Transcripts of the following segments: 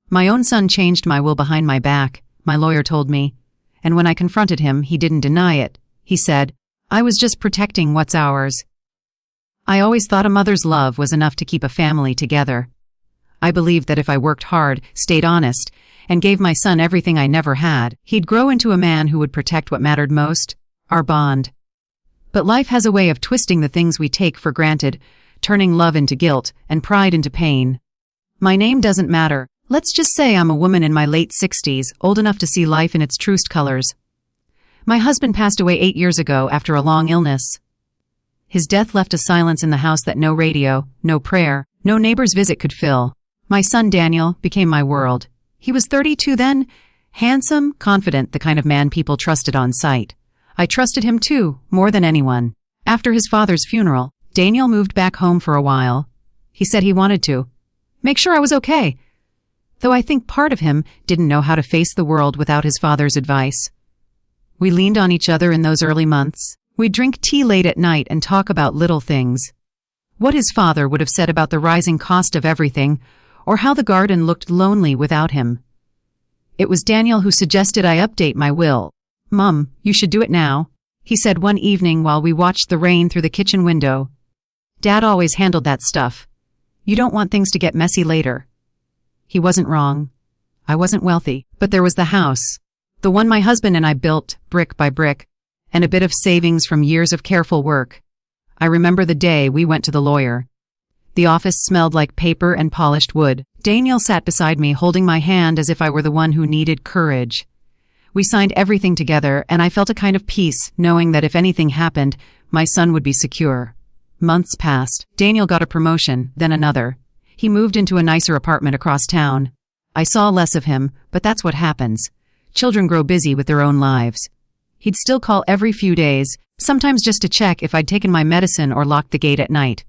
My own son changed my will behind my back, my lawyer told me. And when I confronted him, he didn't deny it. He said, I was just protecting what's ours. I always thought a mother's love was enough to keep a family together. I believed that if I worked hard, stayed honest, and gave my son everything I never had, he'd grow into a man who would protect what mattered most, our bond. But life has a way of twisting the things we take for granted, turning love into guilt and pride into pain. My name doesn't matter. Let's just say I'm a woman in my late 60s, old enough to see life in its truest colors. My husband passed away 8 years ago after a long illness. His death left a silence in the house that no radio, no prayer, no neighbor's visit could fill. My son Daniel became my world. He was 32 then, handsome, confident, the kind of man people trusted on sight. I trusted him too, more than anyone. After his father's funeral, Daniel moved back home for a while. He said he wanted to make sure I was okay, though I think part of him didn't know how to face the world without his father's advice. We leaned on each other in those early months. We'd drink tea late at night and talk about little things. What his father would have said about the rising cost of everything, or how the garden looked lonely without him. It was Daniel who suggested I update my will. Mom, you should do it now, he said one evening while we watched the rain through the kitchen window. Dad always handled that stuff. You don't want things to get messy later. He wasn't wrong. I wasn't wealthy, but there was the house. The one my husband and I built, brick by brick, and a bit of savings from years of careful work. I remember the day we went to the lawyer. The office smelled like paper and polished wood. Daniel sat beside me, holding my hand as if I were the one who needed courage. We signed everything together, and I felt a kind of peace, knowing that if anything happened, my son would be secure. Months passed. Daniel got a promotion, then another. He moved into a nicer apartment across town. I saw less of him, but that's what happens. Children grow busy with their own lives. He'd still call every few days, sometimes just to check if I'd taken my medicine or locked the gate at night.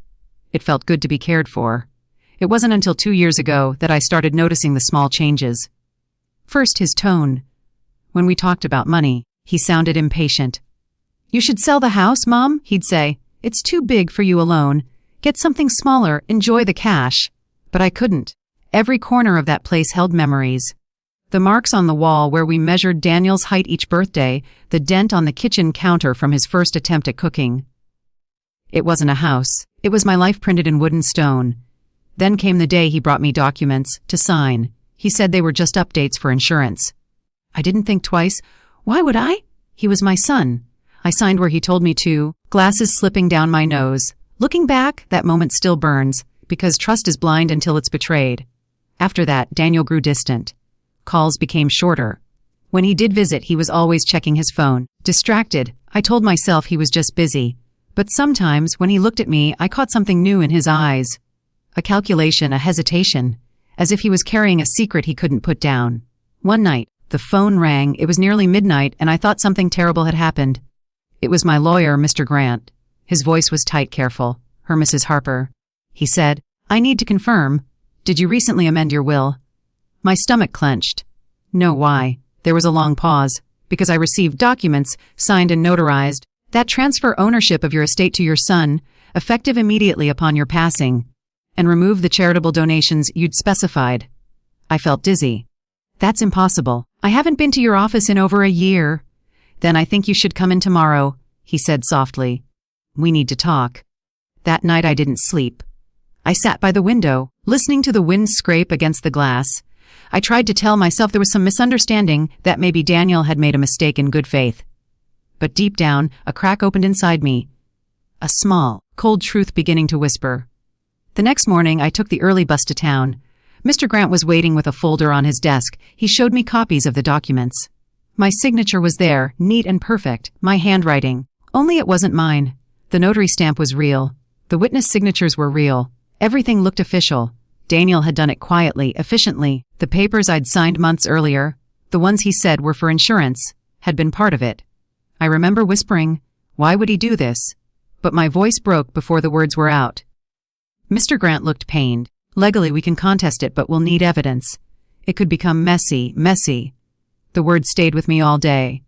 It felt good to be cared for. It wasn't until 2 years ago that I started noticing the small changes. First, his tone. When we talked about money, he sounded impatient. You should sell the house, Mom, he'd say. It's too big for you alone. Get something smaller, enjoy the cash. But I couldn't. Every corner of that place held memories. The marks on the wall where we measured Daniel's height each birthday, the dent on the kitchen counter from his first attempt at cooking. It wasn't a house. It was my life printed in wood and stone. Then came the day he brought me documents to sign. He said they were just updates for insurance. I didn't think twice. Why would I? He was my son. I signed where he told me to, glasses slipping down my nose. Looking back, that moment still burns, because trust is blind until it's betrayed. After that, Daniel grew distant. Calls became shorter. When he did visit, he was always checking his phone. Distracted, I told myself he was just busy. But sometimes, when he looked at me, I caught something new in his eyes. A calculation, a hesitation, as if he was carrying a secret he couldn't put down. One night, the phone rang. It was nearly midnight, and I thought something terrible had happened. It was my lawyer, Mr. Grant. His voice was tight, careful. Her Mrs. Harper. He said, I need to confirm. Did you recently amend your will? My stomach clenched. No, why? There was a long pause. Because I received documents, signed and notarized, that transfer ownership of your estate to your son, effective immediately upon your passing, and remove the charitable donations you'd specified. I felt dizzy. That's impossible. I haven't been to your office in over a year. Then I think you should come in tomorrow, he said softly. We need to talk. That night I didn't sleep. I sat by the window, listening to the wind scrape against the glass. I tried to tell myself there was some misunderstanding, that maybe Daniel had made a mistake in good faith. But deep down, a crack opened inside me. A small, cold truth beginning to whisper. The next morning, I took the early bus to town. Mr. Grant was waiting with a folder on his desk. He showed me copies of the documents. My signature was there, neat and perfect, my handwriting. Only it wasn't mine. The notary stamp was real. The witness signatures were real. Everything looked official. Daniel had done it quietly, efficiently. The papers I'd signed months earlier, the ones he said were for insurance, had been part of it. I remember whispering, why would he do this? But my voice broke before the words were out. Mr. Grant looked pained. Legally, we can contest it, but we'll need evidence. It could become messy. The words stayed with me all day.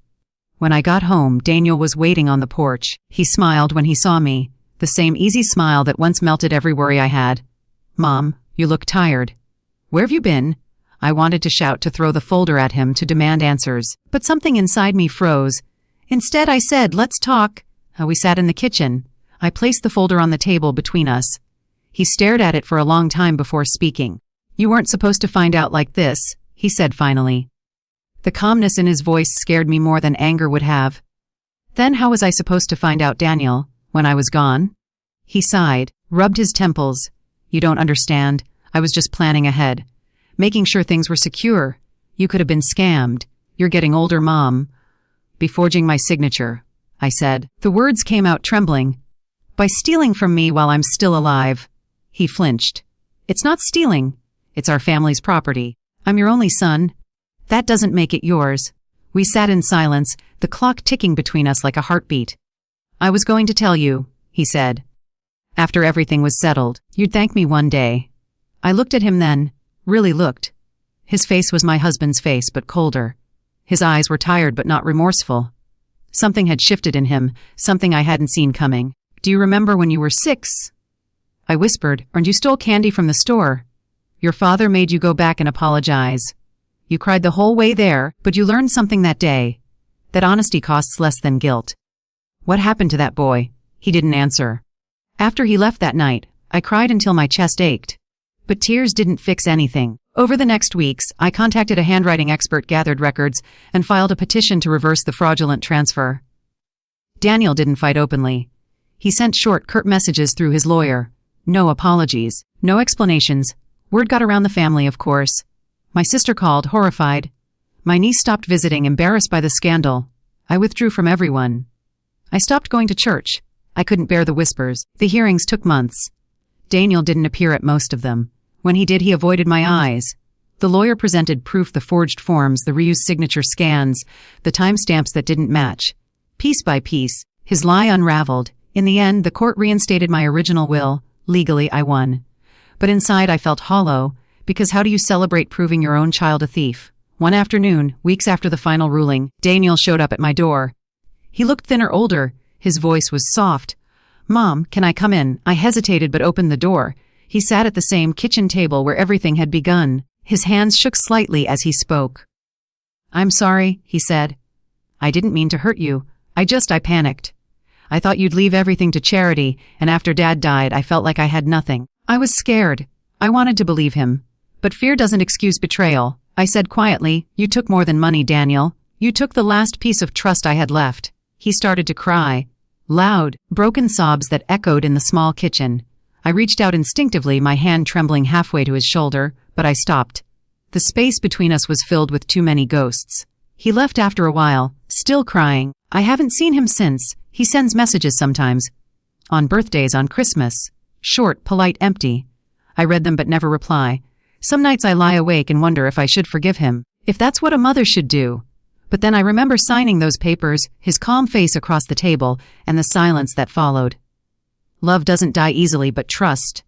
When I got home, Daniel was waiting on the porch. He smiled when he saw me, the same easy smile that once melted every worry I had. Mom, you look tired. Where have you been? I wanted to shout, to throw the folder at him, to demand answers. But something inside me froze. Instead, I said, "Let's talk." We sat in the kitchen. I placed the folder on the table between us. He stared at it for a long time before speaking. "You weren't supposed to find out like this," he said finally. The calmness in his voice scared me more than anger would have. "Then how was I supposed to find out, Daniel, when I was gone?" He sighed, rubbed his temples. "You don't understand. I was just planning ahead, making sure things were secure. You could have been scammed. You're getting older, Mom." "Be forging my signature," I said. The words came out trembling. "By stealing from me while I'm still alive." He flinched. "It's not stealing. It's our family's property. I'm your only son. That doesn't make it yours." We sat in silence, the clock ticking between us like a heartbeat. "I was going to tell you," he said. "After everything was settled, you'd thank me one day." I looked at him then, really looked. His face was my husband's face, but colder. His eyes were tired but not remorseful. Something had shifted in him, something I hadn't seen coming. "Do you remember when you were 6? I whispered, "And you stole candy from the store. Your father made you go back and apologize. You cried the whole way there, but you learned something that day. That honesty costs less than guilt." "What happened to that boy?" He didn't answer. "After he left that night, I cried until my chest ached. But tears didn't fix anything. Over the next weeks, I contacted a handwriting expert, gathered records, and filed a petition to reverse the fraudulent transfer." Daniel didn't fight openly. He sent short, curt messages through his lawyer. No apologies, no explanations. Word got around the family, of course. My sister called, horrified. My niece stopped visiting, embarrassed by the scandal. I withdrew from everyone. I stopped going to church. I couldn't bear the whispers. The hearings took months. Daniel didn't appear at most of them. When he did, he avoided my eyes. The lawyer presented proof: the forged forms, the reused signature scans, the timestamps that didn't match. Piece by piece, his lie unraveled. In the end, the court reinstated my original will. Legally, I won. But inside, I felt hollow, because how do you celebrate proving your own child a thief? One afternoon, weeks after the final ruling, Daniel showed up at my door. He looked thinner, older. His voice was soft. "Mom, can I come in?" I hesitated but opened the door. He sat at the same kitchen table where everything had begun. His hands shook slightly as he spoke. "I'm sorry," he said. "I didn't mean to hurt you. I panicked. I thought you'd leave everything to charity, and after Dad died, I felt like I had nothing. I was scared. I wanted to believe him. But fear doesn't excuse betrayal." I said quietly, "You took more than money, Daniel. You took the last piece of trust I had left." He started to cry. Loud, broken sobs that echoed in the small kitchen. I reached out instinctively, my hand trembling halfway to his shoulder, but I stopped. The space between us was filled with too many ghosts. He left after a while, still crying. I haven't seen him since. He sends messages sometimes. On birthdays, on Christmas. Short, polite, empty. I read them but never reply. Some nights I lie awake and wonder if I should forgive him, if that's what a mother should do. But then I remember signing those papers, his calm face across the table, and the silence that followed. Love doesn't die easily, but trust.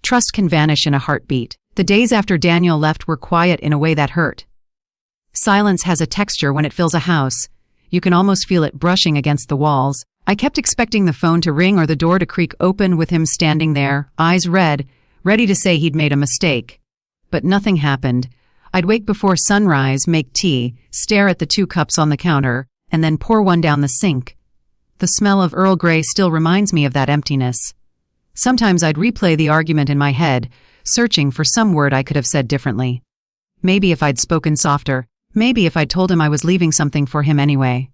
Trust can vanish in a heartbeat. The days after Daniel left were quiet in a way that hurt. Silence has a texture when it fills a house. You can almost feel it brushing against the walls. I kept expecting the phone to ring or the door to creak open with him standing there, eyes red, ready to say he'd made a mistake. But nothing happened. I'd wake before sunrise, make tea, stare at the 2 cups on the counter, and then pour one down the sink. The smell of Earl Grey still reminds me of that emptiness. Sometimes I'd replay the argument in my head, searching for some word I could have said differently. Maybe if I'd spoken softer, maybe if I'd told him I was leaving something for him anyway.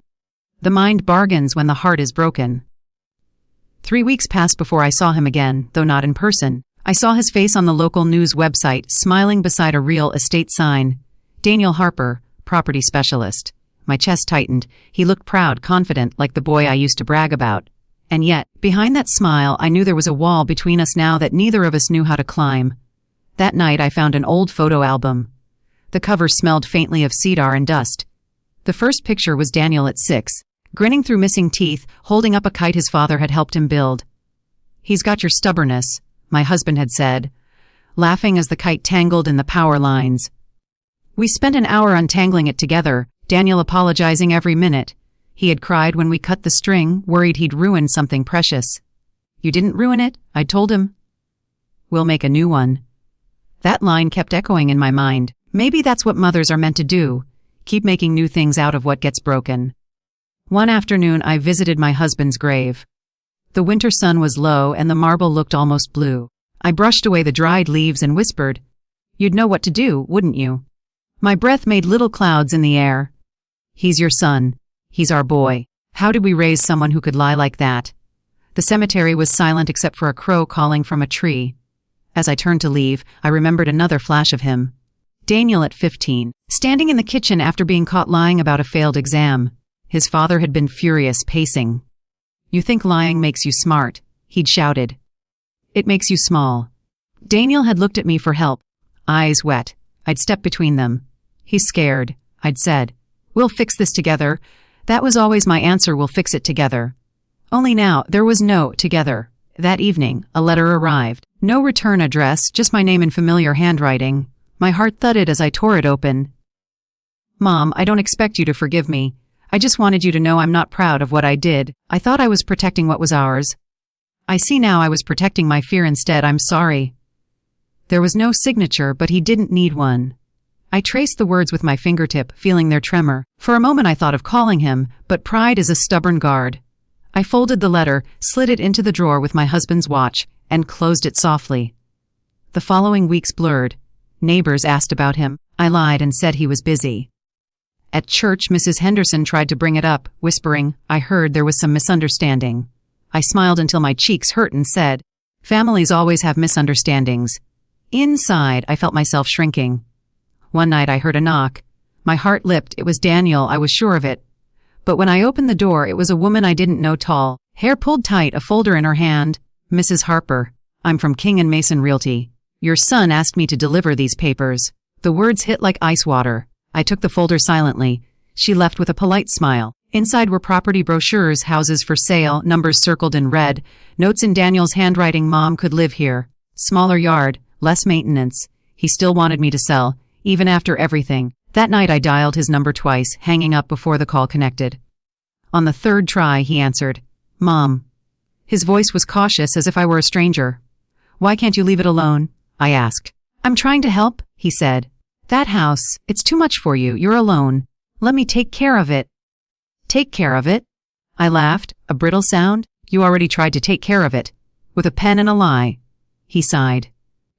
The mind bargains when the heart is broken. 3 weeks passed before I saw him again, though not in person. I saw his face on the local news website, smiling beside a real estate sign. Daniel Harper, property specialist. My chest tightened. He looked proud, confident, like the boy I used to brag about. And yet, behind that smile, I knew there was a wall between us now that neither of us knew how to climb. That night, I found an old photo album. The cover smelled faintly of cedar and dust. The first picture was Daniel at 6, grinning through missing teeth, holding up a kite his father had helped him build. "He's got your stubbornness," my husband had said, laughing as the kite tangled in the power lines. We spent an hour untangling it together, Daniel apologizing every minute. He had cried when we cut the string, worried he'd ruined something precious. "You didn't ruin it," I told him. "We'll make a new one." That line kept echoing in my mind. Maybe that's what mothers are meant to do, keep making new things out of what gets broken. One afternoon, I visited my husband's grave. The winter sun was low and the marble looked almost blue. I brushed away the dried leaves and whispered, "You'd know what to do, wouldn't you?" My breath made little clouds in the air. "He's your son. He's our boy. How did we raise someone who could lie like that?" The cemetery was silent except for a crow calling from a tree. As I turned to leave, I remembered another flash of him. Daniel at 15, standing in the kitchen after being caught lying about a failed exam. His father had been furious, pacing. "You think lying makes you smart," he'd shouted. "It makes you small." Daniel had looked at me for help, eyes wet. I'd stepped between them. "He's scared," I'd said. "We'll fix this together." That was always my answer, "we'll fix it together." Only now, there was no together. That evening, a letter arrived. No return address, just my name in familiar handwriting. My heart thudded as I tore it open. "Mom, I don't expect you to forgive me. I just wanted you to know I'm not proud of what I did. I thought I was protecting what was ours. I see now I was protecting my fear instead. I'm sorry." There was no signature, but he didn't need one. I traced the words with my fingertip, feeling their tremor. For a moment I thought of calling him, but pride is a stubborn guard. I folded the letter, slid it into the drawer with my husband's watch, and closed it softly. The following weeks blurred. Neighbors asked about him. I lied and said he was busy. At church, Mrs. Henderson tried to bring it up, whispering, "I heard there was some misunderstanding." I smiled until my cheeks hurt and said, "Families always have misunderstandings." Inside, I felt myself shrinking. One night I heard a knock. My heart leapt. It was Daniel, I was sure of it. But when I opened the door, it was a woman I didn't know, tall, hair pulled tight, a folder in her hand. "Mrs. Harper, I'm from King and Mason Realty. Your son asked me to deliver these papers." The words hit like ice water. I took the folder silently. She left with a polite smile. Inside were property brochures, houses for sale, numbers circled in red, notes in Daniel's handwriting. Mom could live here. Smaller yard, less maintenance. He still wanted me to sell, even after everything. That night I dialed his number twice, hanging up before the call connected. On the third try, he answered. "Mom." His voice was cautious, as if I were a stranger. "Why can't you leave it alone?" I asked. "I'm trying to help," he said. "That house, it's too much for you. You're alone. Let me take care of it." "Take care of it?" I laughed, a brittle sound. "You already tried to take care of it. With a pen and a lie." He sighed.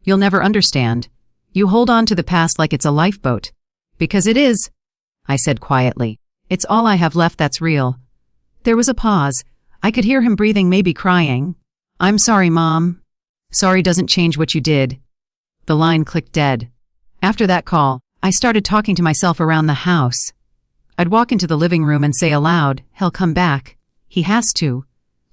"You'll never understand. You hold on to the past like it's a lifeboat." "Because it is," I said quietly. "It's all I have left that's real." There was a pause. I could hear him breathing, maybe crying. "I'm sorry, Mom." "Sorry doesn't change what you did." The line clicked dead. After that call, I started talking to myself around the house. I'd walk into the living room and say aloud, "He'll come back. He has to."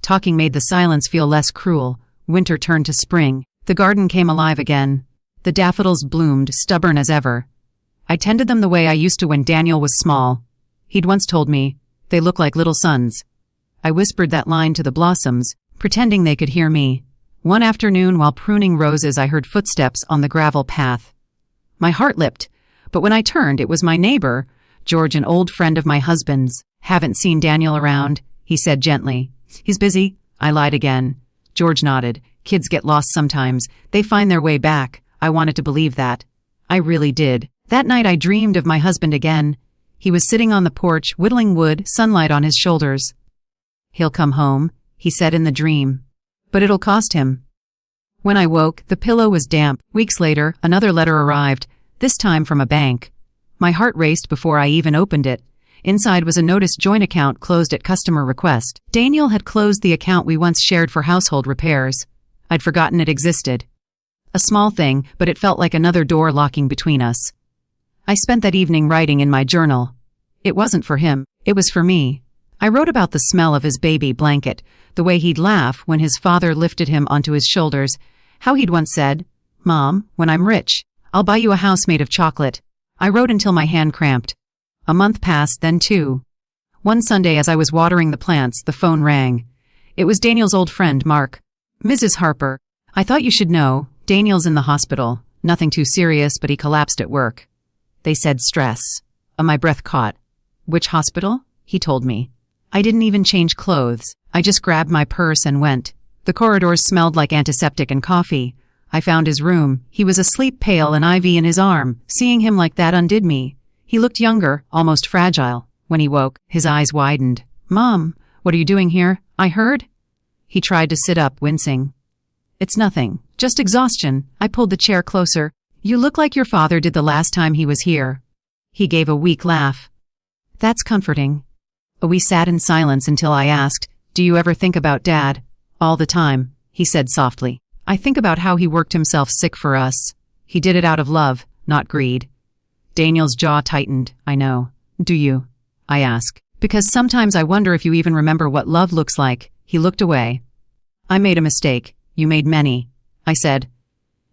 Talking made the silence feel less cruel. Winter turned to spring. The garden came alive again. The daffodils bloomed, stubborn as ever. I tended them the way I used to when Daniel was small. He'd once told me, "They look like little suns." I whispered that line to the blossoms, pretending they could hear me. One afternoon, while pruning roses, I heard footsteps on the gravel path. My heart leapt, but when I turned, it was my neighbor, George, an old friend of my husband's. "Haven't seen Daniel around," he said gently. "He's busy." I lied again. George nodded. "Kids get lost sometimes. They find their way back." I wanted to believe that. I really did. That night I dreamed of my husband again. He was sitting on the porch, whittling wood, sunlight on his shoulders. "He'll come home," he said in the dream. "But it'll cost him." When I woke, the pillow was damp. Weeks later, another letter arrived, this time from a bank. My heart raced before I even opened it. Inside was a notice: joint account closed at customer request. Daniel had closed the account we once shared for household repairs. I'd forgotten it existed. A small thing, but it felt like another door locking between us. I spent that evening writing in my journal. It wasn't for him, it was for me. I wrote about the smell of his baby blanket, the way he'd laugh when his father lifted him onto his shoulders, how he'd once said, "Mom, when I'm rich, I'll buy you a house made of chocolate." I wrote until my hand cramped. A month passed, then two. One Sunday, as I was watering the plants, the phone rang. It was Daniel's old friend, Mark. "Mrs. Harper, I thought you should know, Daniel's in the hospital. Nothing too serious, but he collapsed at work." They said stress. My breath caught. "Which hospital?" he told me. I didn't even change clothes. I just grabbed my purse and went. The corridors smelled like antiseptic and coffee. I found his room. He was asleep, pale, an IV in his arm. Seeing him like that undid me. He looked younger, almost fragile. When he woke, his eyes widened. "Mom, what are you doing here? I heard." He tried to sit up, wincing. "It's nothing. Just exhaustion." I pulled the chair closer. "You look like your father did the last time he was here." He gave a weak laugh. "That's comforting." We sat in silence until I asked, "Do you ever think about Dad?" "All the time," he said softly. "I think about how he worked himself sick for us. He did it out of love, not greed." Daniel's jaw tightened. "I know." "Do you?" I asked. "Because sometimes I wonder if you even remember what love looks like." He looked away. "I made a mistake. You made many," I said.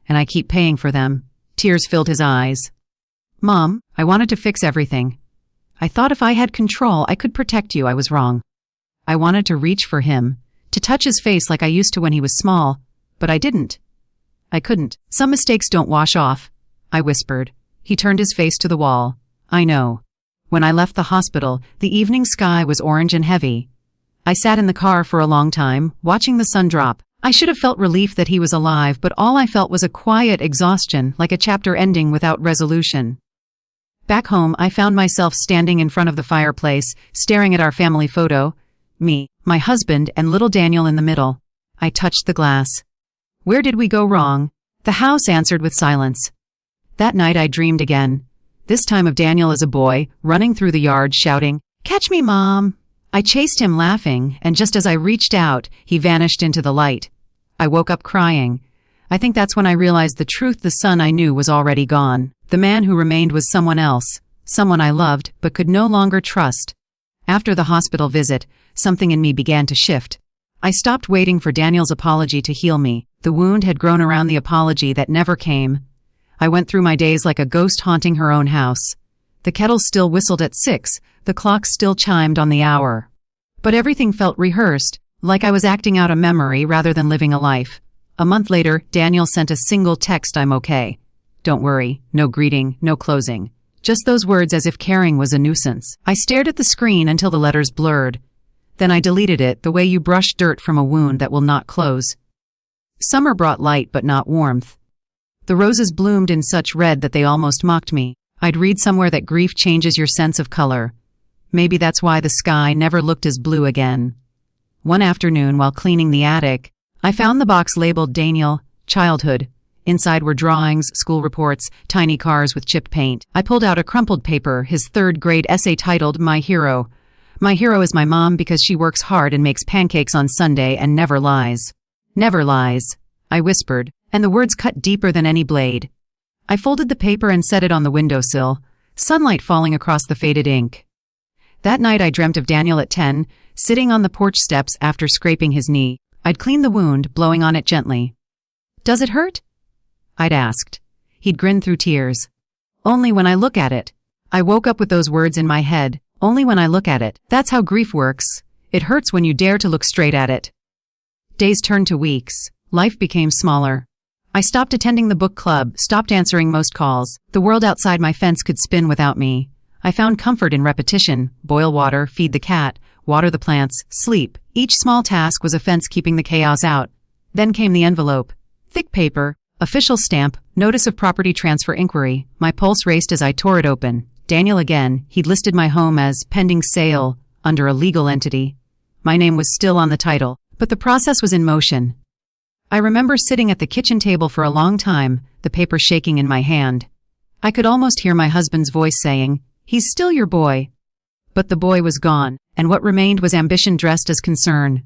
"And I keep paying for them." Tears filled his eyes. "Mom, I wanted to fix everything. I thought if I had control, I could protect you." I was wrong. I wanted to reach for him, to touch his face like I used to when he was small, but I didn't. I couldn't. "Some mistakes don't wash off," I whispered. He turned his face to the wall. "I know." When I left the hospital, the evening sky was orange and heavy. I sat in the car for a long time, watching the sun drop. I should have felt relief that he was alive, but all I felt was a quiet exhaustion, like a chapter ending without resolution. Back home, I found myself standing in front of the fireplace, staring at our family photo. Me, my husband, and little Daniel in the middle. I touched the glass. Where did we go wrong? The house answered with silence. That night I dreamed again. This time of Daniel as a boy, running through the yard, shouting, "Catch me, Mom!" I chased him laughing, and just as I reached out, he vanished into the light. I woke up crying. I think that's when I realized the truth. The son I knew was already gone. The man who remained was someone else, someone I loved but could no longer trust. After the hospital visit, something in me began to shift. I stopped waiting for Daniel's apology to heal me. The wound had grown around the apology that never came. I went through my days like a ghost haunting her own house. The kettle still whistled at 6, the clock still chimed on the hour. But everything felt rehearsed, like I was acting out a memory rather than living a life. A month later, Daniel sent a single text, "I'm okay. Don't worry." No greeting, no closing. Just those words, as if caring was a nuisance. I stared at the screen until the letters blurred. Then I deleted it, the way you brush dirt from a wound that will not close. Summer brought light but not warmth. The roses bloomed in such red that they almost mocked me. I'd read somewhere that grief changes your sense of color. Maybe that's why the sky never looked as blue again. One afternoon, while cleaning the attic, I found the box labeled Daniel, Childhood. Inside were drawings, school reports, tiny cars with chipped paint. I pulled out a crumpled paper, his third-grade essay titled, "My Hero." My hero is my mom because she works hard and makes pancakes on Sunday and never lies. Never lies, I whispered, and the words cut deeper than any blade. I folded the paper and set it on the windowsill, sunlight falling across the faded ink. That night I dreamt of Daniel at 10, sitting on the porch steps after scraping his knee. I'd cleaned the wound, blowing on it gently. "Does it hurt?" I'd asked. He'd grinned through tears. "Only when I look at it." I woke up with those words in my head. Only when I look at it. That's how grief works. It hurts when you dare to look straight at it. Days turned to weeks. Life became smaller. I stopped attending the book club, stopped answering most calls. The world outside my fence could spin without me. I found comfort in repetition. Boil water, feed the cat, water the plants, sleep. Each small task was a fence keeping the chaos out. Then came the envelope. Thick paper, official stamp, notice of property transfer inquiry. My pulse raced as I tore it open. Daniel again. He'd listed my home as pending sale under a legal entity. My name was still on the title, but the process was in motion. I remember sitting at the kitchen table for a long time, the paper shaking in my hand. I could almost hear my husband's voice saying, "He's still your boy." But the boy was gone, and what remained was ambition dressed as concern.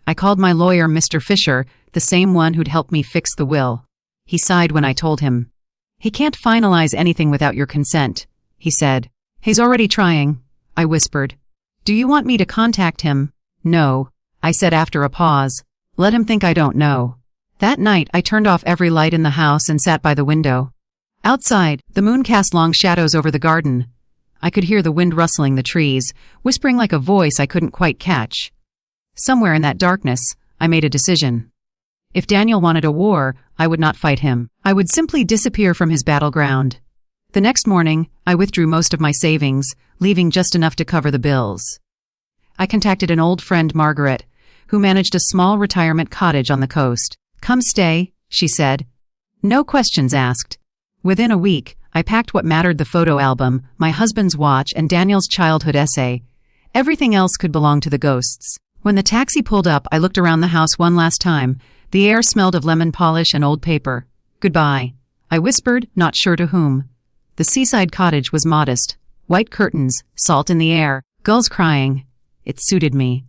I called my lawyer, Mr. Fisher, the same one who'd helped me fix the will. He sighed when I told him. "He can't finalize anything without your consent," he said. "He's already trying," I whispered. "Do you want me to contact him?" "No," I said after a pause. "Let him think I don't know." That night, I turned off every light in the house and sat by the window. Outside, the moon cast long shadows over the garden. I could hear the wind rustling the trees, whispering like a voice I couldn't quite catch. Somewhere in that darkness, I made a decision. If Daniel wanted a war, I would not fight him. I would simply disappear from his battleground. The next morning, I withdrew most of my savings, leaving just enough to cover the bills. I contacted an old friend, Margaret, who managed a small retirement cottage on the coast. "Come stay," she said. No questions asked. Within a week, I packed what mattered: the photo album, my husband's watch, and Daniel's childhood essay. Everything else could belong to the ghosts. When the taxi pulled up, I looked around the house one last time. The air smelled of lemon polish and old paper. Goodbye, I whispered, not sure to whom. The seaside cottage was modest. White curtains, salt in the air, gulls crying. It suited me.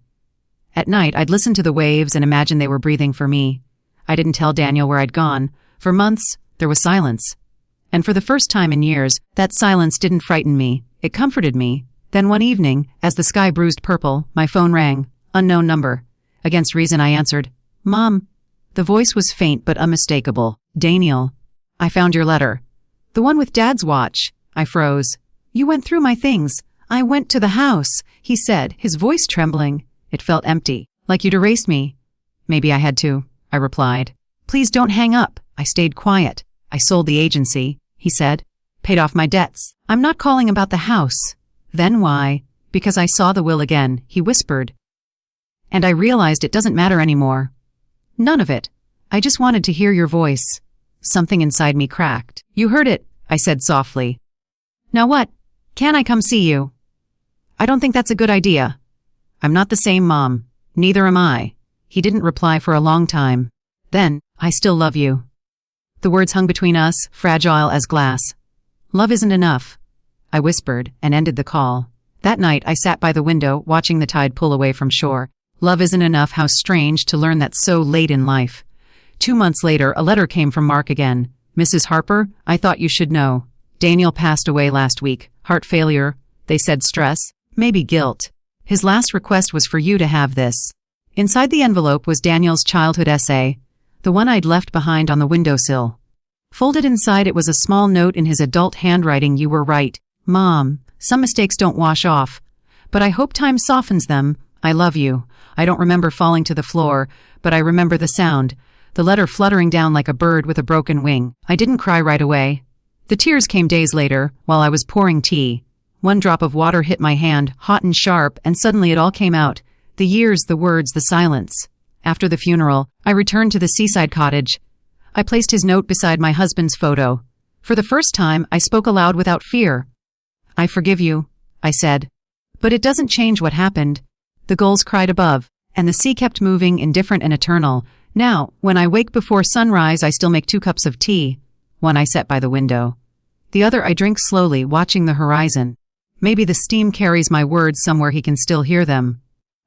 At night, I'd listen to the waves and imagine they were breathing for me. I didn't tell Daniel where I'd gone. For months, there was silence. And for the first time in years, that silence didn't frighten me. It comforted me. Then one evening, as the sky bruised purple, my phone rang. Unknown number. Against reason, I answered. Mom. The voice was faint but unmistakable. Daniel. I found your letter. The one with Dad's watch. I froze. You went through my things. I went to the house, he said, his voice trembling. It felt empty, like you'd erased me. Maybe I had to, I replied. Please don't hang up. I stayed quiet. I sold the agency, he said. Paid off my debts. I'm not calling about the house. Then why? Because I saw the will again, he whispered. And I realized it doesn't matter anymore. None of it. I just wanted to hear your voice. Something inside me cracked. You heard it, I said softly. Now what? Can I come see you? I don't think that's a good idea. I'm not the same, Mom. Neither am I. He didn't reply for a long time. Then, I still love you. The words hung between us, fragile as glass. Love isn't enough, I whispered, and ended the call. That night, I sat by the window, watching the tide pull away from shore. Love isn't enough. How strange to learn that so late in life. 2 months later, a letter came from Mark again. Mrs. Harper, I thought you should know. Daniel passed away last week. Heart failure. They said stress. Maybe guilt. His last request was for you to have this. Inside the envelope was Daniel's childhood essay, the one I'd left behind on the windowsill. Folded inside it was a small note in his adult handwriting. You were right, Mom. Some mistakes don't wash off. But I hope time softens them. I love you. I don't remember falling to the floor, but I remember the sound. The letter fluttering down like a bird with a broken wing. I didn't cry right away. The tears came days later, while I was pouring tea. One drop of water hit my hand, hot and sharp, and suddenly it all came out. The years, the words, the silence. After the funeral, I returned to the seaside cottage. I placed his note beside my husband's photo. For the first time, I spoke aloud without fear. I forgive you, I said. But it doesn't change what happened. The gulls cried above, and the sea kept moving, indifferent and eternal. Now, when I wake before sunrise, I still make 2 cups of tea. One I set by the window. The other I drink slowly, watching the horizon. Maybe the steam carries my words somewhere he can still hear them.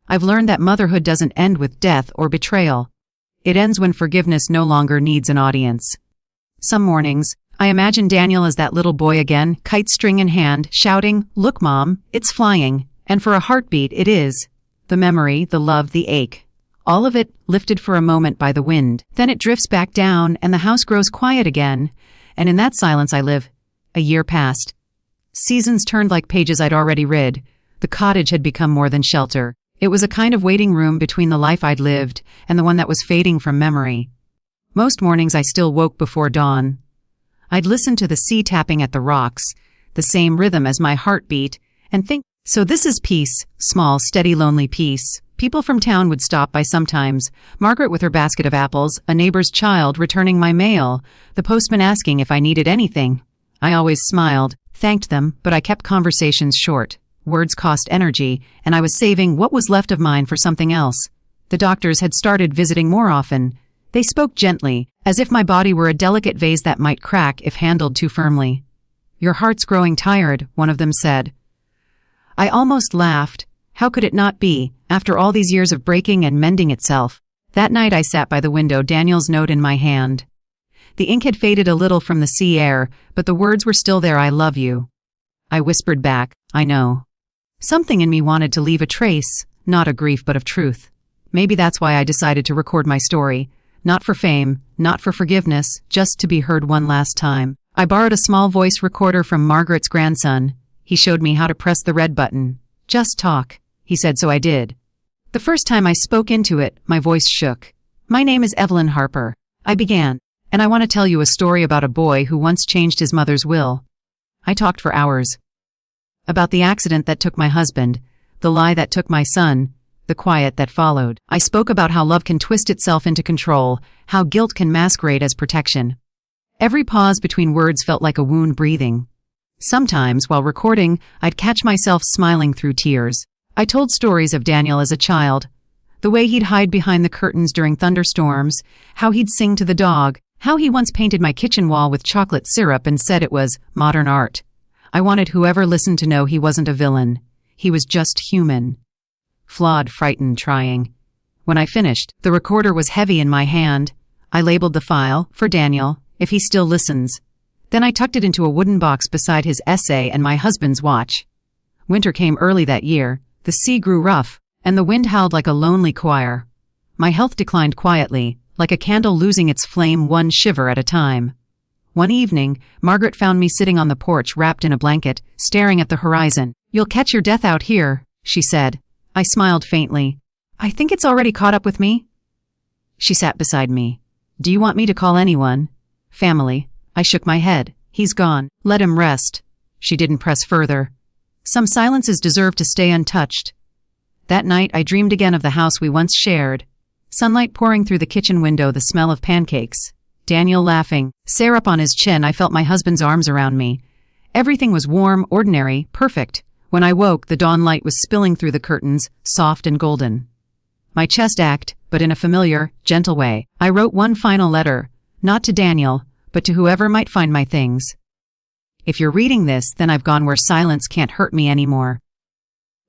I've learned that motherhood doesn't end with death or betrayal. It ends when forgiveness no longer needs an audience. Some mornings, I imagine Daniel as that little boy again, kite string in hand, shouting, "Look, Mom, it's flying." And for a heartbeat, it is. The memory, the love, the ache. All of it lifted for a moment by the wind. Then it drifts back down, and the house grows quiet again. And in that silence I live. A year passed. Seasons turned like pages I'd already read. The cottage had become more than shelter. It was a kind of waiting room between the life I'd lived and the one that was fading from memory. Most mornings I still woke before dawn. I'd listen to the sea tapping at the rocks, the same rhythm as my heartbeat, and think, so this is peace, small, steady, lonely peace. People from town would stop by sometimes, Margaret with her basket of apples, a neighbor's child returning my mail, the postman asking if I needed anything. I always smiled, thanked them, but I kept conversations short. Words cost energy, and I was saving what was left of mine for something else. The doctors had started visiting more often. They spoke gently, as if my body were a delicate vase that might crack if handled too firmly. "Your heart's growing tired," one of them said. I almost laughed. How could it not be, after all these years of breaking and mending itself? That night I sat by the window, Daniel's note in my hand. The ink had faded a little from the sea air, but the words were still there. I love you. I whispered back, I know. Something in me wanted to leave a trace, not of grief but of truth. Maybe that's why I decided to record my story. Not for fame, not for forgiveness, just to be heard one last time. I borrowed a small voice recorder from Margaret's grandson. He showed me how to press the red button. Just talk, he said, so I did. The first time I spoke into it, my voice shook. My name is Evelyn Harper. I began, and I want to tell you a story about a boy who once changed his mother's will. I talked for hours. About the accident that took my husband, the lie that took my son, the quiet that followed. I spoke about how love can twist itself into control, how guilt can masquerade as protection. Every pause between words felt like a wound breathing. Sometimes, while recording, I'd catch myself smiling through tears. I told stories of Daniel as a child. The way he'd hide behind the curtains during thunderstorms, how he'd sing to the dog, how he once painted my kitchen wall with chocolate syrup and said it was modern art. I wanted whoever listened to know he wasn't a villain. He was just human. Flawed, frightened, trying. When I finished, the recorder was heavy in my hand. I labeled the file, for Daniel, if he still listens. Then I tucked it into a wooden box beside his essay and my husband's watch. Winter came early that year. The sea grew rough, and the wind howled like a lonely choir. My health declined quietly, like a candle losing its flame one shiver at a time. One evening, Margaret found me sitting on the porch wrapped in a blanket, staring at the horizon. "You'll catch your death out here," she said. I smiled faintly. "I think it's already caught up with me." She sat beside me. "Do you want me to call anyone?" "Family." I shook my head. "He's gone. Let him rest." She didn't press further. Some silences deserve to stay untouched. That night, I dreamed again of the house we once shared. Sunlight pouring through the kitchen window, the smell of pancakes. Daniel laughing. Syrup on his chin, I felt my husband's arms around me. Everything was warm, ordinary, perfect. When I woke, the dawn light was spilling through the curtains, soft and golden. My chest ached, but in a familiar, gentle way. I wrote one final letter, not to Daniel, but to whoever might find my things. If you're reading this, then I've gone where silence can't hurt me anymore.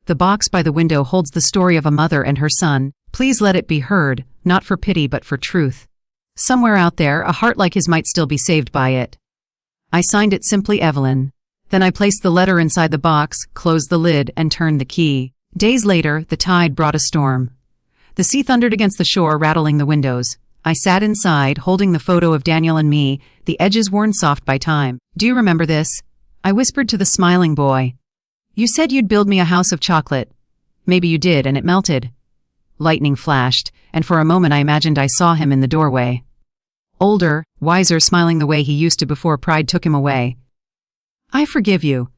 The box by the window holds the story of a mother and her son. Please let it be heard, not for pity but for truth. Somewhere out there, a heart like his might still be saved by it. I signed it simply Evelyn. Then I placed the letter inside the box, closed the lid, and turned the key. Days later, the tide brought a storm. The sea thundered against the shore, rattling the windows. I sat inside, holding the photo of Daniel and me, the edges worn soft by time. "Do you remember this?" I whispered to the smiling boy. "You said you'd build me a house of chocolate. Maybe you did, and it melted." Lightning flashed, and for a moment I imagined I saw him in the doorway. Older, wiser, smiling the way he used to before pride took him away. "I forgive you,"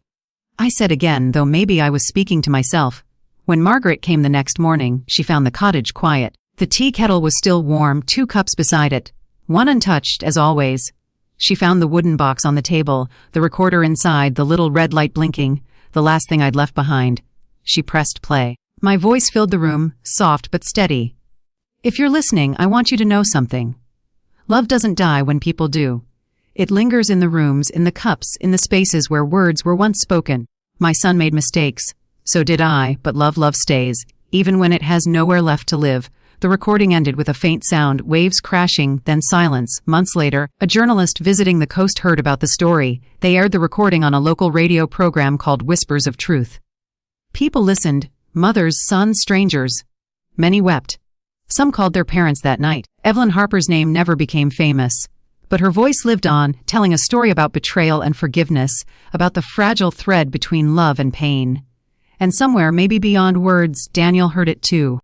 I said again, though maybe I was speaking to myself. When Margaret came the next morning, she found the cottage quiet. The tea kettle was still warm, 2 cups beside it, one untouched, as always. She found the wooden box on the table, the recorder inside, the little red light blinking, the last thing I'd left behind. She pressed play. My voice filled the room, soft but steady. "If you're listening, I want you to know something. Love doesn't die when people do. It lingers in the rooms, in the cups, in the spaces where words were once spoken. My son made mistakes. So did I, but love stays, even when it has nowhere left to live." The recording ended with a faint sound, waves crashing, then silence. Months later, a journalist visiting the coast heard about the story. They aired the recording on a local radio program called Whispers of Truth. People listened. Mothers, sons, strangers. Many wept. Some called their parents that night. Evelyn Harper's name never became famous. But her voice lived on, telling a story about betrayal and forgiveness, about the fragile thread between love and pain. And somewhere, maybe beyond words, Daniel heard it too.